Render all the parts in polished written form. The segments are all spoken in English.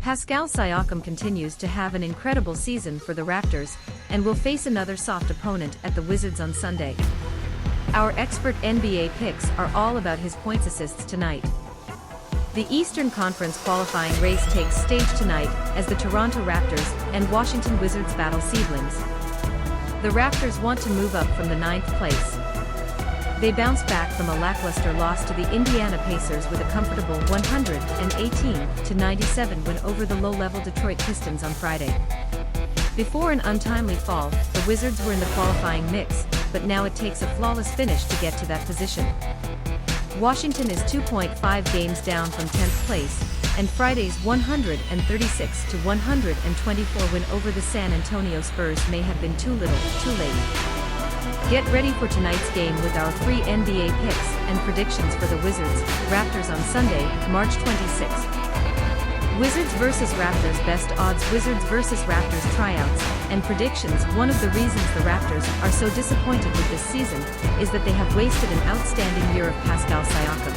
Pascal Siakam continues to have an incredible season for the Raptors, and will face another soft opponent at the Wizards on Sunday. Our expert NBA picks are all about his points assists tonight. The Eastern Conference qualifying race takes stage tonight as the Toronto Raptors and Washington Wizards battle seedlings. The Raptors want to move up from the 9th place. They bounced back from a lackluster loss to the Indiana Pacers with a comfortable 118-97 win over the low-level Detroit Pistons on Friday. Before an untimely fall, the Wizards were in the qualifying mix, but now it takes a flawless finish to get to that position. Washington is 2.5 games down from 10th place, and Friday's 136-124 win over the San Antonio Spurs may have been too little, too late. Get ready for tonight's game with our free NBA picks and predictions for the Wizards, Raptors on Sunday, March 26th. Wizards vs. Raptors best odds, Wizards vs. Raptors tryouts and predictions. One of the reasons the Raptors are so disappointed with this season is that they have wasted an outstanding year of Pascal Siakam.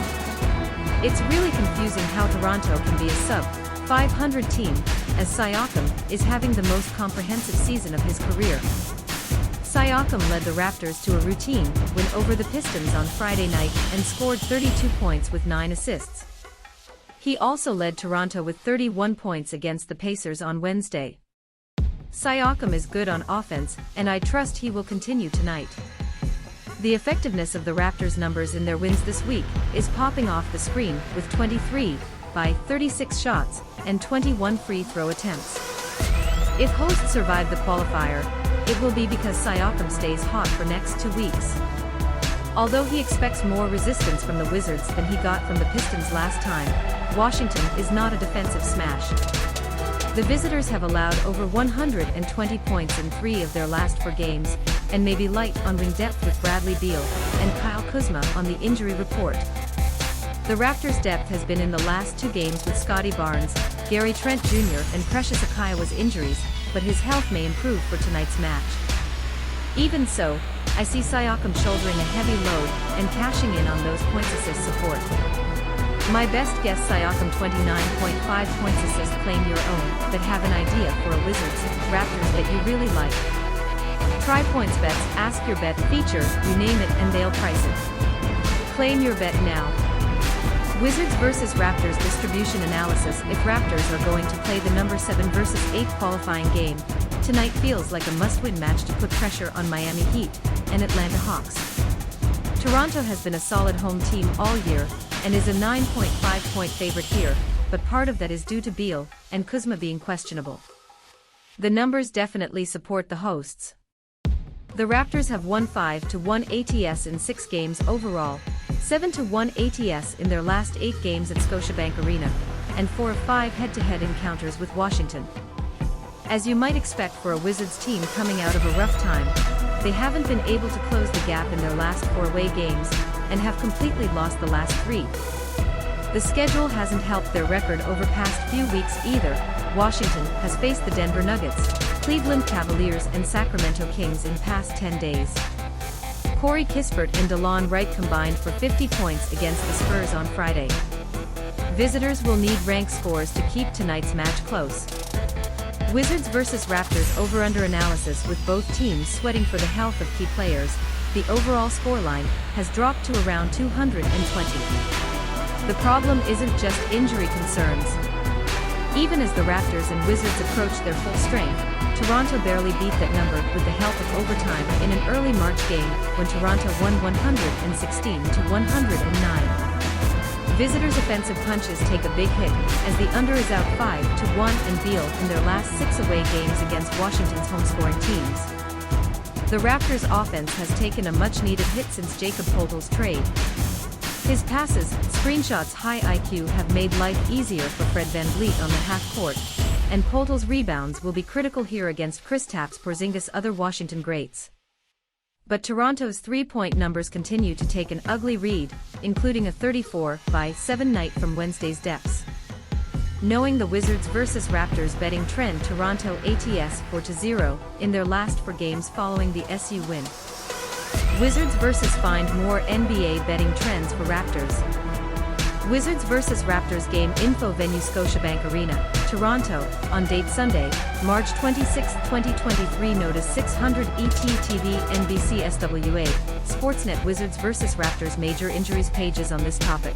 It's really confusing how Toronto can be a sub-500 team, as Siakam is having the most comprehensive season of his career. Siakam led the Raptors to a routine win over the Pistons on Friday night and scored 32 points with 9 assists. He also led Toronto with 31 points against the Pacers on Wednesday. Siakam is good on offense, and I trust he will continue tonight. The effectiveness of the Raptors' numbers in their wins this week is popping off the screen with 23 by 36 shots and 21 free throw attempts. If hosts survive the qualifier, it will be because Siakam stays hot for next 2 weeks. Although he expects more resistance from the Wizards than he got from the Pistons last time, Washington is not a defensive smash. The visitors have allowed over 120 points in 3 of their last 4 games, and may be light on wing depth with Bradley Beal and Kuzma on the injury report. The Raptors' depth has been in the last 2 games with Scottie Barnes, Trent Jr. and Precious Achiuwa's injuries, but his health may improve for tonight's match. Even so, I see Siakam shouldering a heavy load and cashing in on those points assist support. My best guess, Siakam 29.5 points assist. Claim your own, but have an idea for a Wizards Raptors that you really like. Try PointsBet's Ask Your Bet feature, you name it and they'll price it. Claim your bet now. Wizards vs. Raptors distribution analysis. If Raptors are going to play the number 7 vs. 8 qualifying game, tonight feels like a must-win match to put pressure on Miami Heat and Atlanta Hawks. Toronto has been a solid home team all year, and is a 9.5-point favorite here, but part of that is due to Beal and Kuzma being questionable. The numbers definitely support the hosts. The Raptors have won 5-1 ATS in 6 games overall, 7-1 ATS in their last 8 games at Scotiabank Arena, and 4 of 5 head-to-head encounters with Washington. As you might expect for a Wizards team coming out of a rough time, they haven't been able to close the gap in their last 4 away games, and have completely lost the last 3. The schedule hasn't helped their record over past few weeks either. Washington has faced the Denver Nuggets, Cleveland Cavaliers and Sacramento Kings in past 10 days. Kispert and Delon Wright combined for 50 points against the Spurs on Friday. Visitors will need rank scores to keep tonight's match close. Wizards vs. Raptors over-under analysis. With both teams sweating for the health of key players, the overall scoreline has dropped to around 220. The problem isn't just injury concerns. Even as the Raptors and Wizards approach their full strength, Toronto barely beat that number with the help of overtime in an early March game when Toronto won 116-109. Visitors' offensive punches take a big hit, as the under is out 5-1 and Beal in their last 6 away games against Washington's home-scoring teams. The Raptors' offense has taken a much-needed hit since Jakob Poeltl's trade. His passes, screenshots, high IQ have made life easier for Fred VanVleet on the half-court, and Poeltl's rebounds will be critical here against Kristaps Porzingis, other Washington greats. But Toronto's three-point numbers continue to take an ugly read, including a 34-7 night from Wednesday's depths. Knowing the Wizards vs. Raptors betting trend, Toronto ATS 4-0 in their last 4 games following the SU win. Wizards vs. Find more NBA betting trends for Raptors. Wizards vs. Raptors game info. Venue Scotiabank Arena. Toronto, on date Sunday, March 26, 2023. Notice 600 ET TV NBCS-WA, Sportsnet Wizards vs Raptors major injuries pages on this topic.